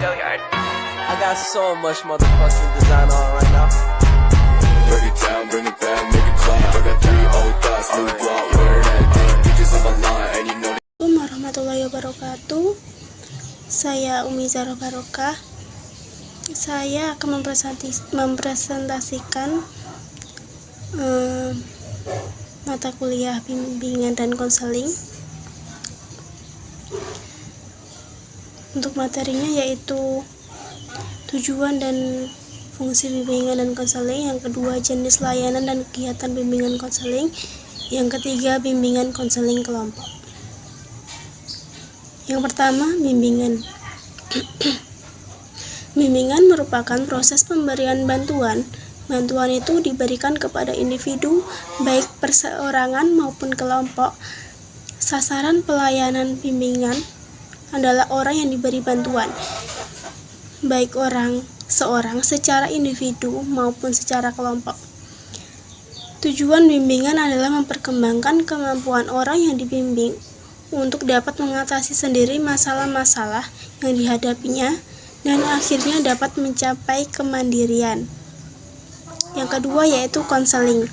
I got so much motherfucking design on right now. Break it down, bring it back, make it clap. I got 3 old thoughts, new guap, wear that thing. Bitches on my line, and you know. Assalamualaikum warahmatullahi wabarakatuh. Saya Umi Zahra Barokah. Saya akan mempresentasikan mata kuliah bimbingan dan konseling. Untuk materinya yaitu tujuan dan fungsi bimbingan dan konseling, yang kedua jenis layanan dan kegiatan bimbingan konseling, yang ketiga bimbingan konseling kelompok. Yang pertama, bimbingan. Bimbingan merupakan proses pemberian bantuan. Bantuan itu diberikan kepada individu, baik perseorangan maupun kelompok. Sasaran pelayanan bimbingan adalah orang yang diberi bantuan, baik seorang secara individu maupun secara kelompok. Tujuan bimbingan adalah memperkembangkan kemampuan orang yang dibimbing untuk dapat mengatasi sendiri masalah-masalah yang dihadapinya dan akhirnya dapat mencapai kemandirian. Yang kedua yaitu konseling.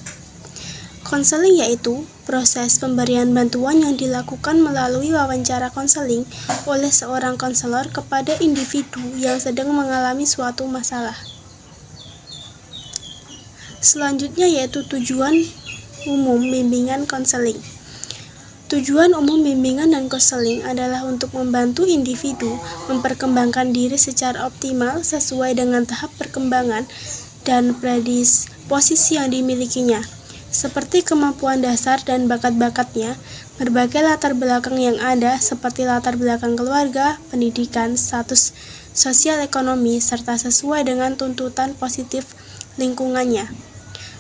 Konseling yaitu proses pemberian bantuan yang dilakukan melalui wawancara konseling oleh seorang konselor kepada individu yang sedang mengalami suatu masalah. Selanjutnya yaitu tujuan umum bimbingan konseling. Tujuan umum bimbingan dan konseling adalah untuk membantu individu memperkembangkan diri secara optimal sesuai dengan tahap perkembangan dan predisposisi yang dimilikinya, seperti kemampuan dasar dan bakat-bakatnya, berbagai latar belakang yang ada seperti latar belakang keluarga, pendidikan, status sosial ekonomi, serta sesuai dengan tuntutan positif lingkungannya.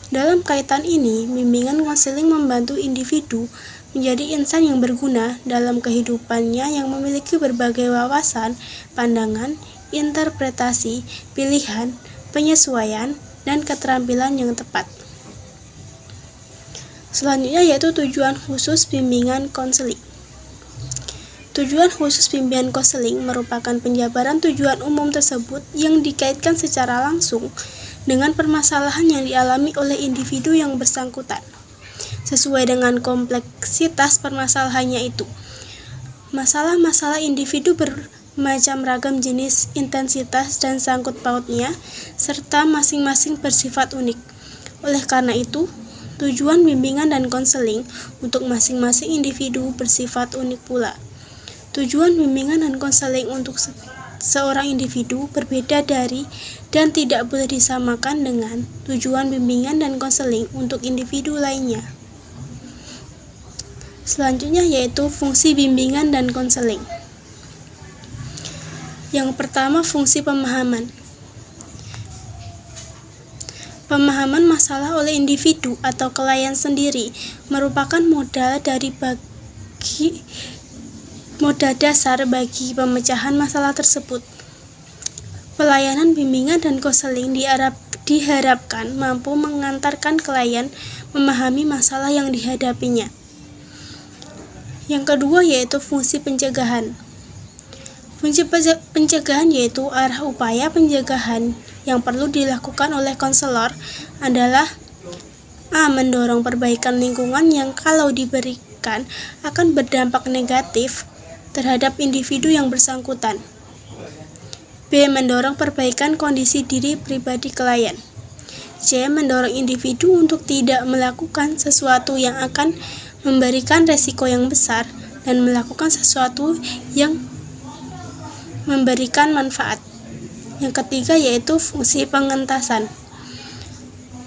Dalam kaitan ini, bimbingan konseling membantu individu menjadi insan yang berguna dalam kehidupannya yang memiliki berbagai wawasan, pandangan, interpretasi, pilihan, penyesuaian, dan keterampilan yang tepat. Selanjutnya yaitu tujuan khusus bimbingan konseling. Tujuan khusus bimbingan konseling merupakan penjabaran tujuan umum tersebut yang dikaitkan secara langsung dengan permasalahan yang dialami oleh individu yang bersangkutan, sesuai dengan kompleksitas permasalahannya itu. Masalah-masalah individu bermacam ragam jenis, intensitas, dan sangkut pautnya, serta masing-masing bersifat unik. Oleh karena itu, tujuan bimbingan dan konseling untuk masing-masing individu bersifat unik pula. Tujuan bimbingan dan konseling untuk seorang individu berbeda dari dan tidak boleh disamakan dengan tujuan bimbingan dan konseling untuk individu lainnya. Selanjutnya yaitu fungsi bimbingan dan konseling. Yang pertama, fungsi pemahaman. Pemahaman masalah oleh individu atau klien sendiri merupakan modal dasar bagi pemecahan masalah tersebut. Pelayanan bimbingan dan konseling diharapkan mampu mengantarkan klien memahami masalah yang dihadapinya. Yang kedua yaitu fungsi pencegahan. Fungsi pencegahan yaitu arah upaya pencegahan yang perlu dilakukan oleh konselor adalah A. Mendorong perbaikan lingkungan yang kalau diberikan akan berdampak negatif terhadap individu yang bersangkutan. B. Mendorong perbaikan kondisi diri pribadi klien. C. Mendorong individu untuk tidak melakukan sesuatu yang akan memberikan resiko yang besar dan melakukan sesuatu yang memberikan manfaat. Yang ketiga yaitu fungsi pengentasan.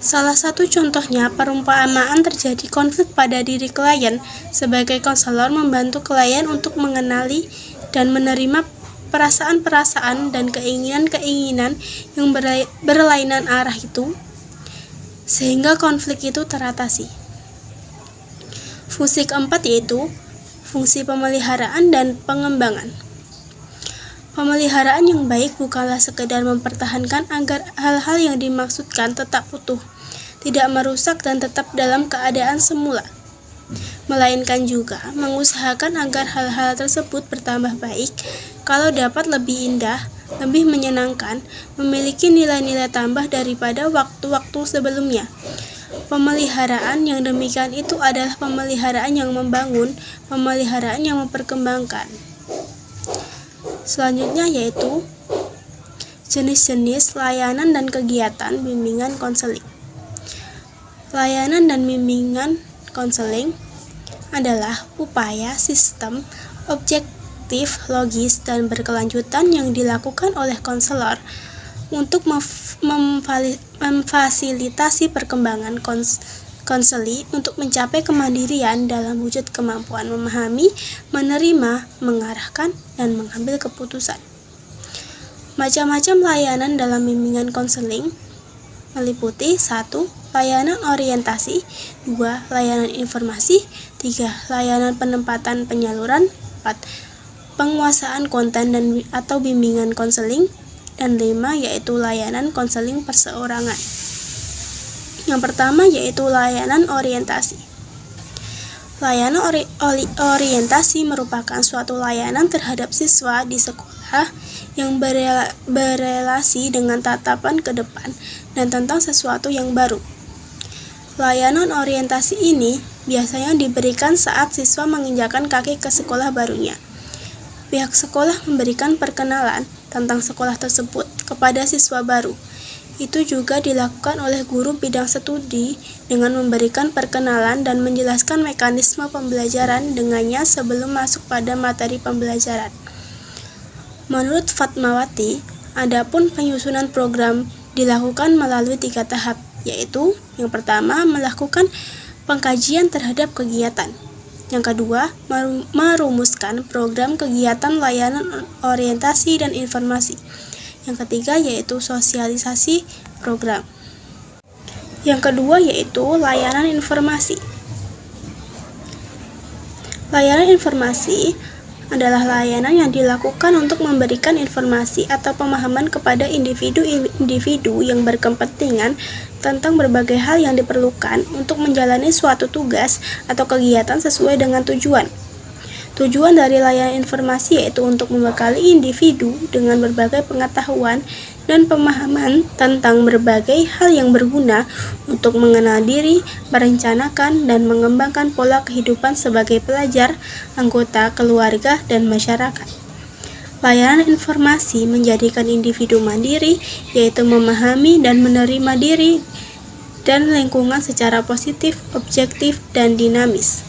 Salah satu contohnya perumpamaan terjadi konflik pada diri klien. Sebagai konselor membantu klien untuk mengenali dan menerima perasaan-perasaan dan keinginan-keinginan yang berlainan arah itu, sehingga konflik itu teratasi. Fungsi keempat yaitu fungsi pemeliharaan dan pengembangan. Pemeliharaan yang baik bukanlah sekedar mempertahankan agar hal-hal yang dimaksudkan tetap utuh, tidak merusak dan tetap dalam keadaan semula, melainkan juga mengusahakan agar hal-hal tersebut bertambah baik kalau dapat lebih indah, lebih menyenangkan, memiliki nilai-nilai tambah daripada waktu-waktu sebelumnya. Pemeliharaan yang demikian itu adalah pemeliharaan yang membangun, pemeliharaan yang memperkembangkan. Selanjutnya yaitu jenis-jenis layanan dan kegiatan bimbingan konseling. Layanan dan bimbingan konseling adalah upaya sistem objektif, logis, dan berkelanjutan yang dilakukan oleh konselor untuk memfasilitasi perkembangan konseli untuk mencapai kemandirian dalam wujud kemampuan memahami, menerima, mengarahkan, dan mengambil keputusan. Macam-macam layanan dalam bimbingan konseling meliputi 1. Layanan orientasi, 2. Layanan informasi, 3. Layanan penempatan penyaluran, 4. Penguasaan konten atau bimbingan konseling, dan 5. Yaitu layanan konseling perseorangan. Yang pertama yaitu layanan orientasi. Layanan orientasi merupakan suatu layanan terhadap siswa di sekolah yang berelasi dengan tatapan ke depan dan tentang sesuatu yang baru. Layanan orientasi ini biasanya diberikan saat siswa menginjakkan kaki ke sekolah barunya. Pihak sekolah memberikan perkenalan tentang sekolah tersebut kepada siswa baru. Itu juga dilakukan oleh guru bidang studi dengan memberikan perkenalan dan menjelaskan mekanisme pembelajaran dengannya sebelum masuk pada materi pembelajaran. Menurut Fatmawati, adapun penyusunan program dilakukan melalui 3 tahap, yaitu yang pertama melakukan pengkajian terhadap kegiatan. Yang kedua, merumuskan program kegiatan layanan orientasi dan informasi. Yang ketiga yaitu sosialisasi program. Yang kedua yaitu layanan informasi. Layanan informasi adalah layanan yang dilakukan untuk memberikan informasi atau pemahaman kepada individu-individu yang berkepentingan tentang berbagai hal yang diperlukan untuk menjalani suatu tugas atau kegiatan sesuai dengan tujuan. Tujuan dari layanan informasi yaitu untuk membekali individu dengan berbagai pengetahuan dan pemahaman tentang berbagai hal yang berguna untuk mengenal diri, merencanakan, dan mengembangkan pola kehidupan sebagai pelajar, anggota keluarga, dan masyarakat. Layanan informasi menjadikan individu mandiri, yaitu memahami dan menerima diri dan lingkungan secara positif, objektif, dan dinamis.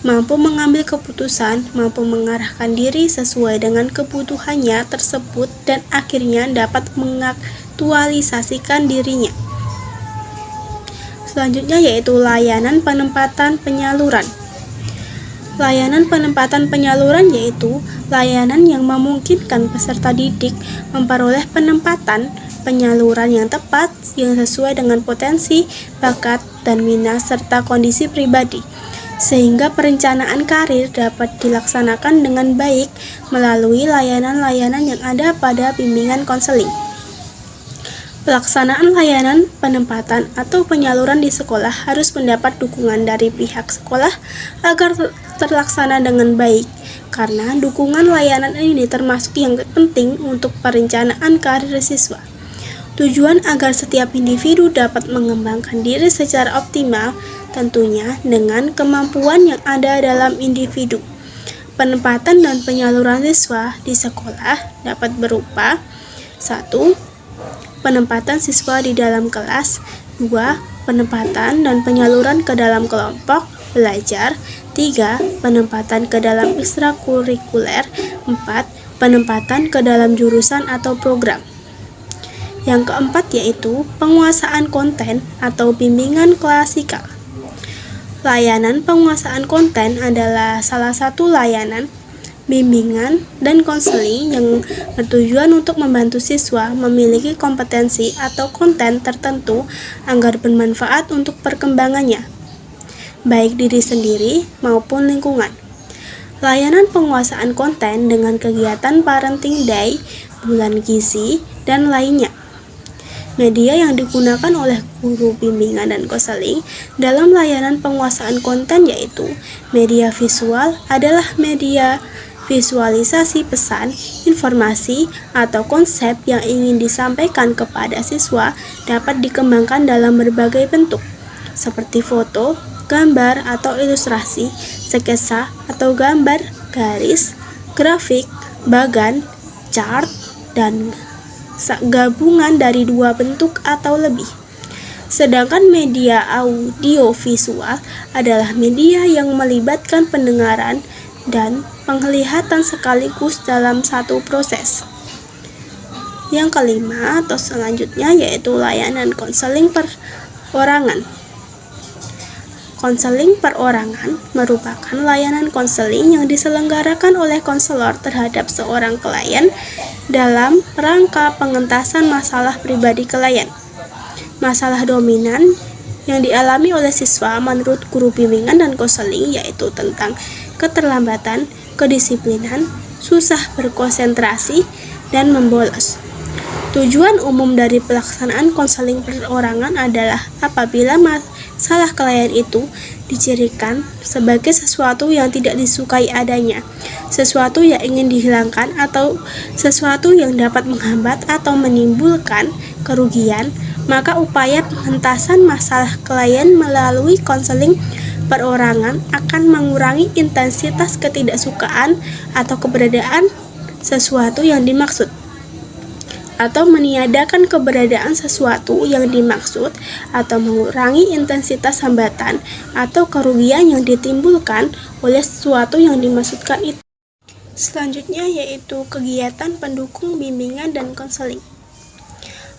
Mampu mengambil keputusan, mampu mengarahkan diri sesuai dengan kebutuhannya tersebut, dan akhirnya dapat mengaktualisasikan dirinya. Selanjutnya yaitu layanan penempatan penyaluran. Layanan penempatan penyaluran yaitu layanan yang memungkinkan peserta didik memperoleh penempatan penyaluran yang tepat yang sesuai dengan potensi, bakat, dan minat serta kondisi pribadi, sehingga perencanaan karir dapat dilaksanakan dengan baik melalui layanan-layanan yang ada pada bimbingan konseling. Pelaksanaan layanan penempatan atau penyaluran di sekolah harus mendapat dukungan dari pihak sekolah agar terlaksana dengan baik, karena dukungan layanan ini termasuk yang penting untuk perencanaan karir siswa. Tujuan agar setiap individu dapat mengembangkan diri secara optimal, tentunya dengan kemampuan yang ada dalam individu. Penempatan dan penyaluran siswa di sekolah dapat berupa 1. Penempatan siswa di dalam kelas, 2. Penempatan dan penyaluran ke dalam kelompok belajar, 3. Penempatan ke dalam ekstrakurikuler, 4. Penempatan ke dalam jurusan atau program. Yang keempat yaitu penguasaan konten atau bimbingan klasikal. Layanan penguasaan konten adalah salah satu layanan bimbingan dan konseling yang bertujuan untuk membantu siswa memiliki kompetensi atau konten tertentu agar bermanfaat untuk perkembangannya, baik diri sendiri maupun lingkungan. Layanan penguasaan konten dengan kegiatan Parenting Day, Bulan Gizi, dan lainnya. Media yang digunakan oleh guru bimbingan dan konseling dalam layanan penguasaan konten yaitu media visual adalah media visualisasi pesan, informasi, atau konsep yang ingin disampaikan kepada siswa dapat dikembangkan dalam berbagai bentuk, seperti foto, gambar atau ilustrasi, sketsa atau gambar, garis, grafik, bagan, chart, dan gabungan dari dua bentuk atau lebih. Sedangkan media audio visual adalah media yang melibatkan pendengaran dan penglihatan sekaligus dalam satu proses. Yang kelima atau selanjutnya yaitu layanan konseling perorangan. Konseling perorangan merupakan layanan konseling yang diselenggarakan oleh konselor terhadap seorang klien dalam rangka pengentasan masalah pribadi klien. Masalah dominan yang dialami oleh siswa menurut guru bimbingan dan konseling yaitu tentang keterlambatan, kedisiplinan, susah berkonsentrasi, dan membolos. Tujuan umum dari pelaksanaan konseling perorangan adalah apabila masalah klien itu dicirikan sebagai sesuatu yang tidak disukai adanya, sesuatu yang ingin dihilangkan, atau sesuatu yang dapat menghambat atau menimbulkan kerugian, maka upaya pengentasan masalah klien melalui konseling perorangan akan mengurangi intensitas ketidaksukaan atau keberadaan sesuatu yang dimaksud, atau meniadakan keberadaan sesuatu yang dimaksud, atau mengurangi intensitas hambatan atau kerugian yang ditimbulkan oleh sesuatu yang dimaksudkan itu. Selanjutnya yaitu kegiatan pendukung bimbingan dan konseling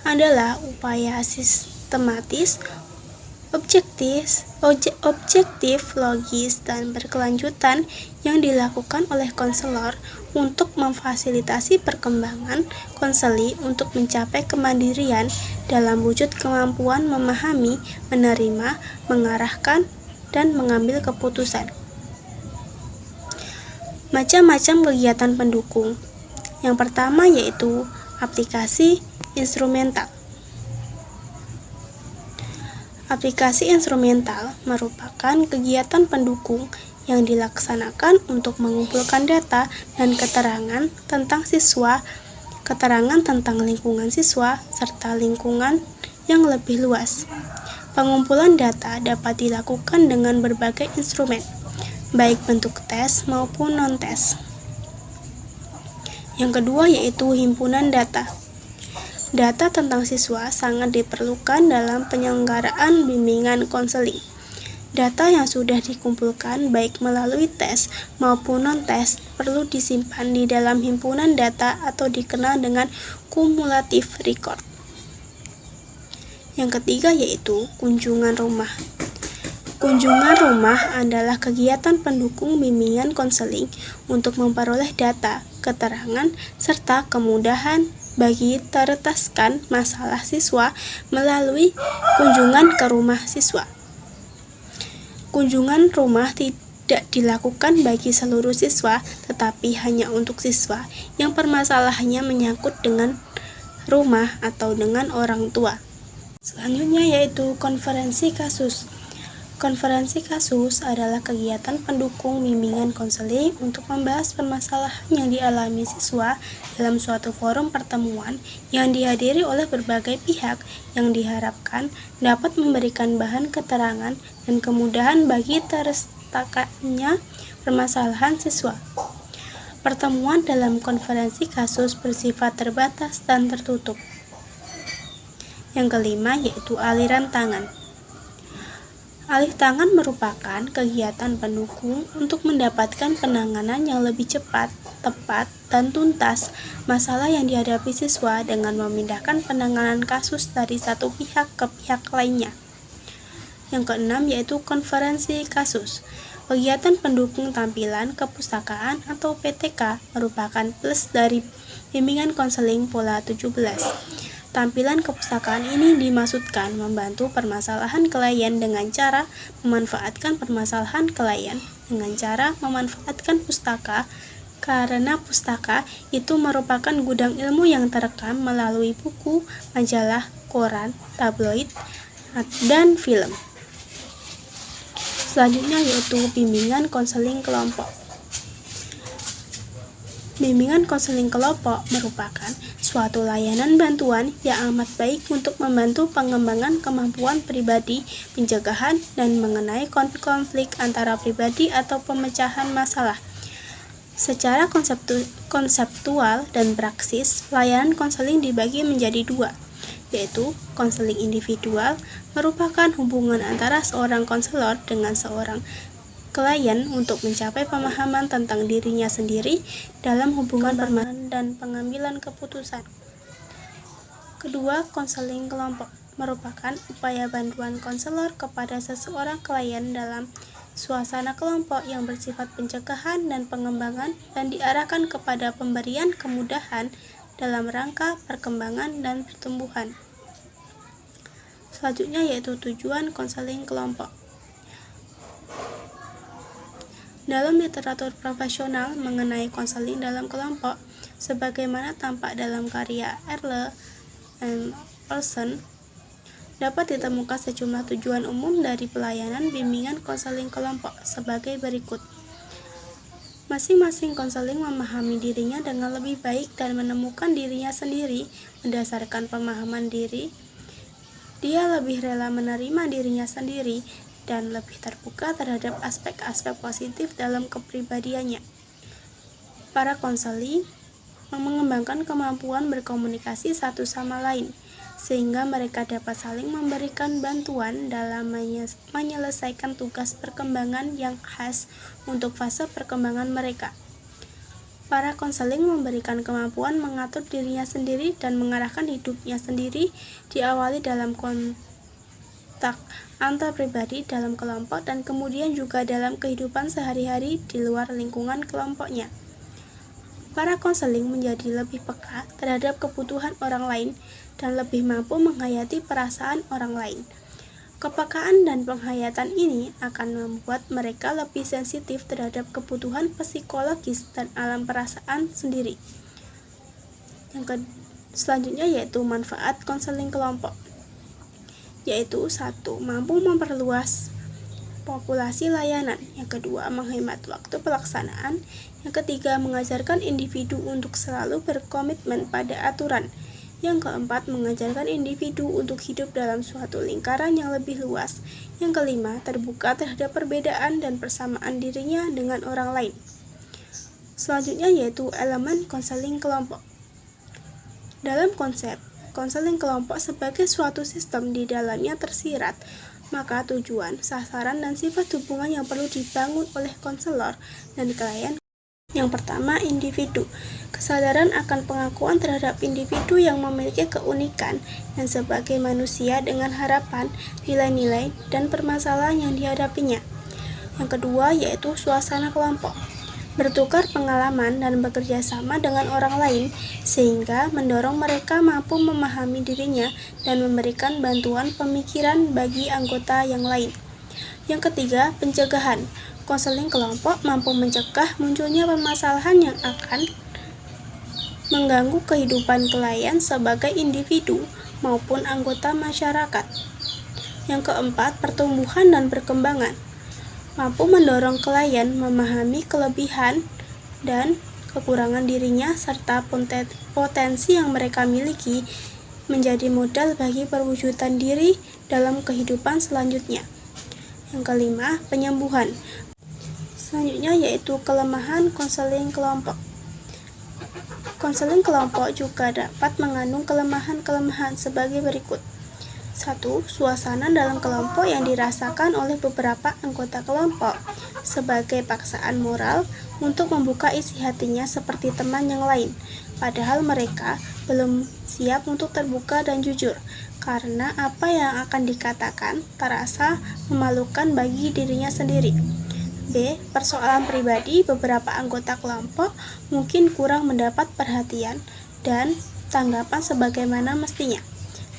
adalah upaya sistematis, objektif, logis, dan berkelanjutan yang dilakukan oleh konselor untuk memfasilitasi perkembangan konseli untuk mencapai kemandirian dalam wujud kemampuan memahami, menerima, mengarahkan, dan mengambil keputusan. Macam-macam kegiatan pendukung. Yang pertama yaitu aplikasi instrumental. Aplikasi instrumental merupakan kegiatan pendukung yang dilaksanakan untuk mengumpulkan data dan keterangan tentang siswa, keterangan tentang lingkungan siswa, serta lingkungan yang lebih luas. Pengumpulan data dapat dilakukan dengan berbagai instrumen, baik bentuk tes maupun non-tes. Yang kedua yaitu himpunan data. Data tentang siswa sangat diperlukan dalam penyelenggaraan bimbingan konseling. Data yang sudah dikumpulkan baik melalui tes maupun non-tes perlu disimpan di dalam himpunan data atau dikenal dengan cumulative record. Yang ketiga yaitu kunjungan rumah. Kunjungan rumah adalah kegiatan pendukung bimbingan konseling untuk memperoleh data, keterangan, serta kemudahan bagi teretaskan masalah siswa melalui kunjungan ke rumah siswa. Kunjungan rumah tidak dilakukan bagi seluruh siswa, tetapi hanya untuk siswa yang permasalahannya menyangkut dengan rumah atau dengan orang tua. Selanjutnya yaitu konferensi kasus. Konferensi kasus adalah kegiatan pendukung bimbingan konseling untuk membahas permasalahan yang dialami siswa dalam suatu forum pertemuan yang dihadiri oleh berbagai pihak yang diharapkan dapat memberikan bahan keterangan dan kemudahan bagi terestakannya permasalahan siswa. Pertemuan dalam konferensi kasus bersifat terbatas dan tertutup. Yang kelima yaitu aliran tangan. Alih tangan merupakan kegiatan pendukung untuk mendapatkan penanganan yang lebih cepat, tepat, dan tuntas masalah yang dihadapi siswa dengan memindahkan penanganan kasus dari satu pihak ke pihak lainnya. Yang keenam yaitu konferensi kasus. Kegiatan pendukung tampilan kepustakaan atau PTK merupakan plus dari bimbingan konseling pola 17. Tampilan kepustakaan ini dimaksudkan membantu permasalahan klien dengan cara memanfaatkan permasalahan klien dengan cara memanfaatkan pustaka, karena pustaka itu merupakan gudang ilmu yang terekam melalui buku, majalah, koran, tabloid, dan film. Selanjutnya yaitu bimbingan konseling kelompok. Bimbingan konseling kelompok merupakan suatu layanan bantuan yang amat baik untuk membantu pengembangan kemampuan pribadi, pencegahan, dan mengenai konflik-konflik antara pribadi atau pemecahan masalah. Secara konseptual dan praksis, layanan konseling dibagi menjadi dua, yaitu konseling individual merupakan hubungan antara seorang konselor dengan seorang klien untuk mencapai pemahaman tentang dirinya sendiri dalam hubungan permasalahan dan pengambilan keputusan. Kedua, konseling kelompok merupakan upaya bantuan konselor kepada seseorang klien dalam suasana kelompok yang bersifat pencegahan dan pengembangan dan diarahkan kepada pemberian kemudahan dalam rangka perkembangan dan pertumbuhan. Selanjutnya yaitu tujuan konseling kelompok. Dalam literatur profesional mengenai konseling dalam kelompok, sebagaimana tampak dalam karya Earle and Olson, dapat ditemukan sejumlah tujuan umum dari pelayanan bimbingan konseling kelompok sebagai berikut. Masing-masing konseling memahami dirinya dengan lebih baik dan menemukan dirinya sendiri berdasarkan pemahaman diri. Dia lebih rela menerima dirinya sendiri dan lebih terbuka terhadap aspek-aspek positif dalam kepribadiannya. Para konseling mengembangkan kemampuan berkomunikasi satu sama lain, sehingga mereka dapat saling memberikan bantuan dalam menyelesaikan tugas perkembangan yang khas untuk fase perkembangan mereka. Para konseling memberikan kemampuan mengatur dirinya sendiri dan mengarahkan hidupnya sendiri, diawali dalam kontak antar pribadi dalam kelompok dan kemudian juga dalam kehidupan sehari-hari di luar lingkungan kelompoknya. Para konseling menjadi lebih peka terhadap kebutuhan orang lain dan lebih mampu menghayati perasaan orang lain. Kepekaan dan penghayatan ini akan membuat mereka lebih sensitif terhadap kebutuhan psikologis dan alam perasaan sendiri. Selanjutnya yaitu manfaat konseling kelompok, yaitu 1. Mampu memperluas populasi layanan. Yang kedua, menghemat waktu pelaksanaan. Yang ketiga, mengajarkan individu untuk selalu berkomitmen pada aturan. Yang keempat, mengajarkan individu untuk hidup dalam suatu lingkaran yang lebih luas. Yang kelima, terbuka terhadap perbedaan dan persamaan dirinya dengan orang lain. Selanjutnya yaitu elemen konseling kelompok. Dalam konsep konseling kelompok sebagai suatu sistem di dalamnya tersirat, maka tujuan, sasaran, dan sifat hubungan yang perlu dibangun oleh konselor dan klien. Yang pertama, individu. Kesadaran akan pengakuan terhadap individu yang memiliki keunikan dan sebagai manusia dengan harapan, nilai-nilai, dan permasalahan yang dihadapinya. Yang kedua, yaitu suasana kelompok. Bertukar pengalaman dan bekerja sama dengan orang lain sehingga mendorong mereka mampu memahami dirinya dan memberikan bantuan pemikiran bagi anggota yang lain. Yang ketiga, pencegahan. Konseling kelompok mampu mencegah munculnya permasalahan yang akan mengganggu kehidupan klien sebagai individu maupun anggota masyarakat. Yang keempat, pertumbuhan dan perkembangan. Mampu mendorong klien memahami kelebihan dan kekurangan dirinya serta potensi yang mereka miliki menjadi modal bagi perwujudan diri dalam kehidupan selanjutnya. Yang kelima, penyembuhan. Selanjutnya yaitu kelemahan konseling kelompok. Konseling kelompok juga dapat mengandung kelemahan-kelemahan sebagai berikut. 1. Suasana dalam kelompok yang dirasakan oleh beberapa anggota kelompok sebagai paksaan moral untuk membuka isi hatinya seperti teman yang lain, padahal mereka belum siap untuk terbuka dan jujur, karena apa yang akan dikatakan terasa memalukan bagi dirinya sendiri. B. Persoalan pribadi beberapa anggota kelompok mungkin kurang mendapat perhatian dan tanggapan sebagaimana mestinya,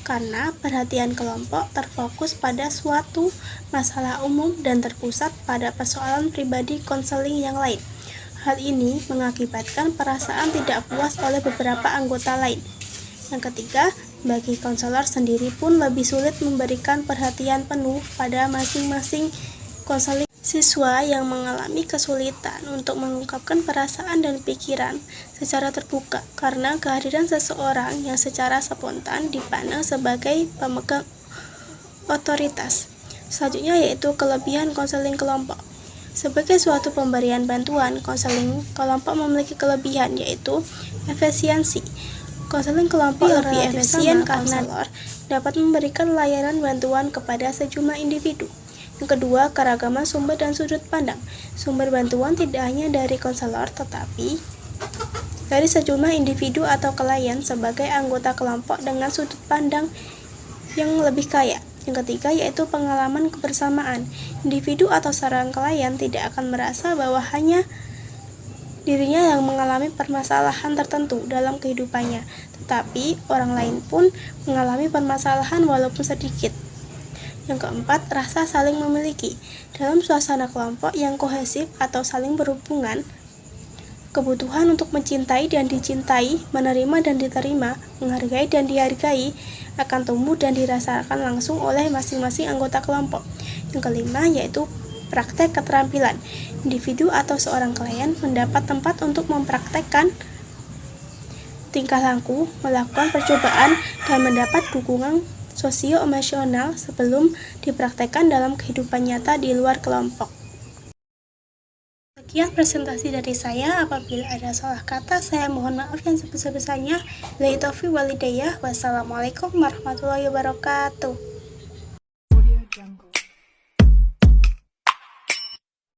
karena perhatian kelompok terfokus pada suatu masalah umum dan terpusat pada persoalan pribadi konseling yang lain. Hal ini mengakibatkan perasaan tidak puas oleh beberapa anggota lain. Yang ketiga, bagi konselor sendiri pun lebih sulit memberikan perhatian penuh pada masing-masing konseling Siswa yang mengalami kesulitan untuk mengungkapkan perasaan dan pikiran secara terbuka karena kehadiran seseorang yang secara spontan dipandang sebagai pemegang otoritas. Selanjutnya yaitu kelebihan konseling kelompok. Sebagai suatu pemberian bantuan, konseling kelompok memiliki kelebihan yaitu efisiensi. Konseling kelompok lebih efisien karena dapat memberikan layanan bantuan kepada sejumlah individu. Yang kedua, keragaman sumber dan sudut pandang. Sumber bantuan tidak hanya dari konselor, tetapi dari sejumlah individu atau klien sebagai anggota kelompok dengan sudut pandang yang lebih kaya. Yang ketiga, yaitu pengalaman kebersamaan. Individu atau seorang klien tidak akan merasa bahwa hanya dirinya yang mengalami permasalahan tertentu dalam kehidupannya, tetapi orang lain pun mengalami permasalahan walaupun sedikit. Yang keempat, rasa saling memiliki. Dalam suasana kelompok yang kohesif atau saling berhubungan, kebutuhan untuk mencintai dan dicintai, menerima dan diterima, menghargai dan dihargai akan tumbuh dan dirasakan langsung oleh masing-masing anggota kelompok. Yang kelima, yaitu praktek keterampilan. Individu atau seorang klien mendapat tempat untuk mempraktekkan tingkah laku, melakukan percobaan, dan mendapat dukungan sosio-emosional sebelum dipraktekkan dalam kehidupan nyata di luar kelompok. Sekian presentasi dari saya. Apabila ada salah kata, saya mohon maaf yang sebesar-besarnya. Wassalamualaikum warahmatullahi wabarakatuh.